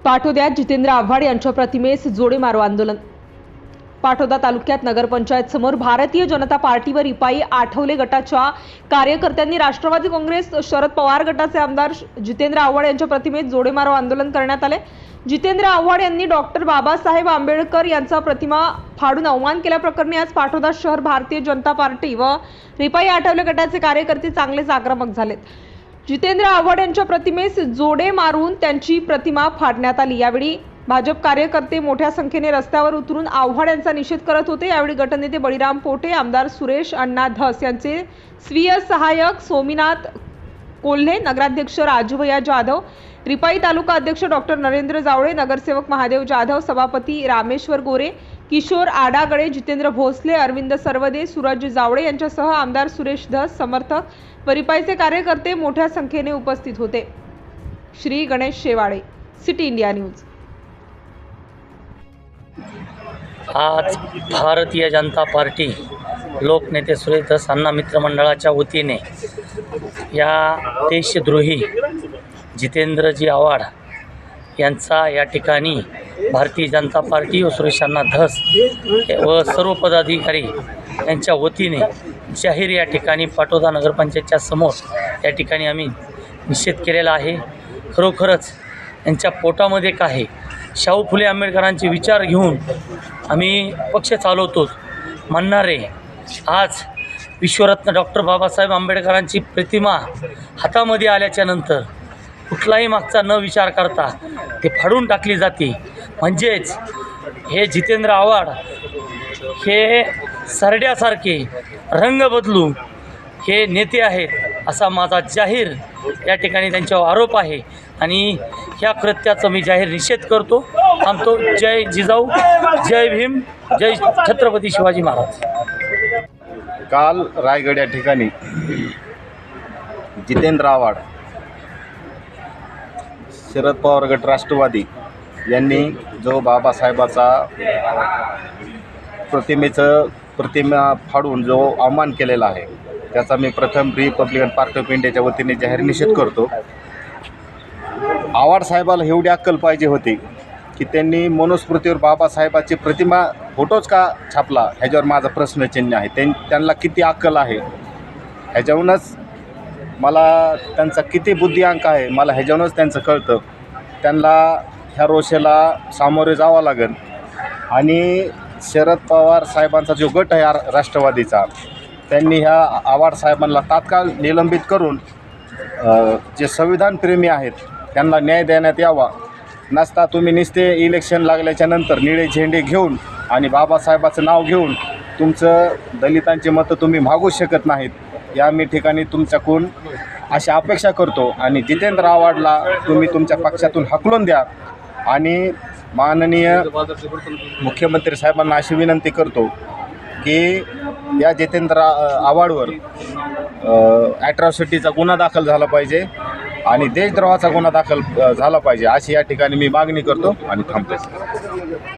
पाटोद्यात जितेंद्र आव्हाड यांच्या प्रतिमेस जोडे मारो आंदोलन। पाटोदा तालुक्यात नगरपंचायत समोर भारतीय जनता पार्टीवर रिपाई आठवले गटाच्या कार्यकर्त्यांनी राष्ट्रवादी काँग्रेस शरद पवार गटाचे आमदार जितेंद्र आव्हाड यांच्या प्रतिमेत जोडे मारो आंदोलन करण्यात आले। जितेंद्र आव्हाड यांनी डॉक्टर बाबासाहेब आंबेडकर यांचा प्रतिमा फाडून अवमान केल्याप्रकरणी आज पाटोदा शहर भारतीय जनता पार्टी व रिपाई आठवले गटाचे कार्यकर्ते चांगलेच आक्रमक झालेत। जितेंद्र आव्हाड यांच्या प्रतिमेस जोडे मारून त्यांची प्रतिमा फाडण्यात आली। यावेळी भाजप कार्यकर्ते मोठ्या संख्येने रस्त्यावर उतरून आव्हाड यांचा निषेध करत होते। यावेळी गटनेते बळीराम पोटे, आमदार सुरेश अण्णा धस यांचे स्वीय सहाय्यक सोमीनाथ कोल्हे, नगराध्यक्ष राजूभैया जाधव, रिपाई तालुका अध्यक्ष डॉक्टर नरेंद्र जावळे, नगरसेवक महादेव जाधव, सभापती रामेश्वर गोरे, किशोर आडागळे, जितेंद्र भोसले, अरविंद सरवदे, सूरज जावळे यांच्यासह आमदार सुरेश धस, समर्थक व रिपाईचे कार्यकर्ते मोठ्या संख्येने उपस्थित होते। Shri Ganesh Shewale, city India news. आज भारतीय जनता पार्टी लोकनेते सुरेश धस अण्णा मित्रमंडळाच्या वतीने या देशद्रोही जितेंद्रजी आव्हाड यांचा या ठिकाणी भारतीय जनता पार्टी व सुरेश अण्णा धस व सर्व पदाधिकारी यांच्या वतीने जाहीर या ठिकाणी पाटोदा नगरपंचायतच्या समोर या ठिकाणी आम्ही निषेध केलेला आहे। खरोखरच यांच्या पोटामध्ये काय शाहू फुले आंबेडकरांचे विचार घेऊन आम्ही पक्ष चालवतो म्हणणारे आज विश्वरत्न डॉक्टर बाबासाहेब आंबेडकरांची प्रतिमा हातामध्ये आल्याच्या नंतर कुठलाही मागचा न विचार करता ते फाडून टाकली जाते। म्हणजेच हे जितेंद्र आव्हाड हे सरड्यासारखे रंग बदलू हे नेते आहेत असा माझा जाहीर या ठिकाणी त्यांच्यावर आरोप आहे आणि ह्या कृत्याचा मी जाहीर निषेध करतो। थांबतो। जय जिजाऊ, जय भीम, जय छत्रपती शिवाजी महाराज। काल रायगड या ठिकाणी जितेंद्र आव्हाड शरद पवार गट राष्ट्रवादी यांनी जो बाबासाहेबाचा प्रतिमा फाडून जो अवमान केलेला आहे त्याचा मी प्रथम रिपब्लिकन पार्टी ऑफ इंडियाच्या वतीने जाहीर निषेध करतो। आव्हाड साहेबाला एवढी अक्कल पाहिजे होती की त्यांनी मनुस्मृतीवर बाबासाहेबाची प्रतिमा फोटोच का छापला ह्याच्यावर माझा प्रश्नचिन्ह आहे। त्यांना किती अक्कल आहे ह्याच्यावरूनच मला त्यांचा किती बुद्धिअंक आहे मला ह्याच्यावरूनच त्यांचं कळतं। त्यांना ह्या रोषेला सामोरे जावं लागेल आणि शरद पवार साहेबांचा जो गट आहे राष्ट्रवादीचा त्यांनी ह्या आव्हाड साहेबांना तात्काळ निलंबित करून जे संविधानप्रेमी आहेत त्यांना न्याय देण्यात यावा। नसता तुम्ही नुसते इलेक्शन लागल्याच्या नंतर निळे झेंडे घेऊन आणि बाबासाहेबाचं नाव घेऊन तुमचं दलितांचे मतं तुम्ही मागू शकत नाहीत। या मी ठिकाणी तुमच्याकडून अशी अपेक्षा करतो आणि जितेंद्र आव्हाडला तुम्ही तुमच्या पक्षातून हाकलून द्या आणि माननीय मुख्यमंत्री साहेबांना अशी विनंती करतो की या जितेंद्र आव्हाडवर ॲट्रॉसिटीचा गुन्हा दाखल झाला पाहिजे आणि देशद्रोहाचा गुन्हा दाखल झाला पाहिजे अशी या ठिकाणी मी मागणी करतो आणि थांबतो।